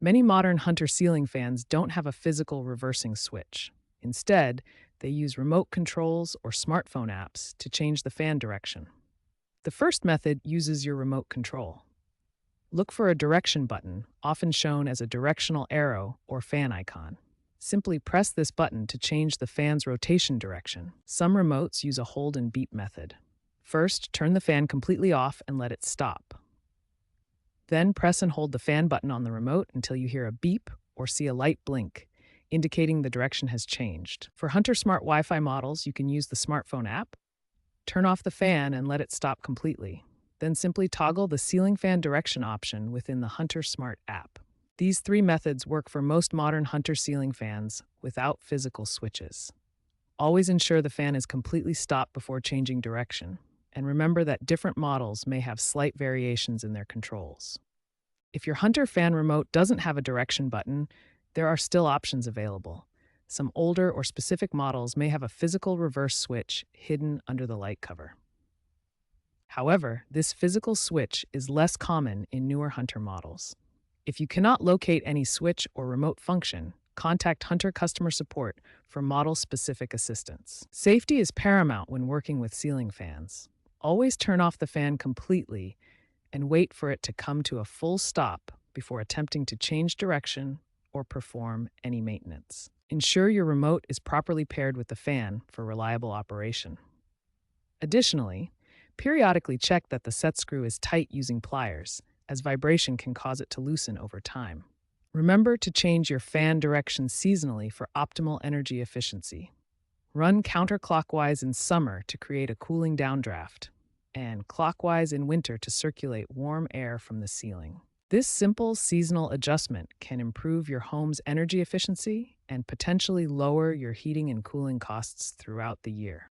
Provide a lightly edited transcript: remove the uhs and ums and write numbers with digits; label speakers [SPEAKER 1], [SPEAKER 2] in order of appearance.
[SPEAKER 1] Many modern Hunter ceiling fans don't have a physical reversing switch. Instead, they use remote controls or smartphone apps to change the fan direction. The first method uses your remote control. Look for a direction button, often shown as a directional arrow or fan icon. Simply press this button to change the fan's rotation direction. Some remotes use a hold and beep method. First, turn the fan completely off and let it stop. Then press and hold the fan button on the remote until you hear a beep or see a light blink, indicating the direction has changed. For Hunter Smart Wi-Fi models, you can use the smartphone app. Turn off the fan and let it stop completely. Then simply toggle the ceiling fan direction option within the Hunter Smart app. These three methods work for most modern Hunter ceiling fans without physical switches. Always ensure the fan is completely stopped before changing direction, and remember that different models may have slight variations in their controls. If your Hunter fan remote doesn't have a direction button, there are still options available. Some older or specific models may have a physical reverse switch hidden under the light cover. However, this physical switch is less common in newer Hunter models. If you cannot locate any switch or remote function, contact Hunter customer support for model-specific assistance. Safety is paramount when working with ceiling fans. Always turn off the fan completely and wait for it to come to a full stop before attempting to change direction or perform any maintenance. Ensure your remote is properly paired with the fan for reliable operation. Additionally, periodically check that the set screw is tight using pliers, as vibration can cause it to loosen over time. Remember to change your fan direction seasonally for optimal energy efficiency. Run counterclockwise in summer to create a cooling downdraft, and clockwise in winter to circulate warm air from the ceiling. This simple seasonal adjustment can improve your home's energy efficiency and potentially lower your heating and cooling costs throughout the year.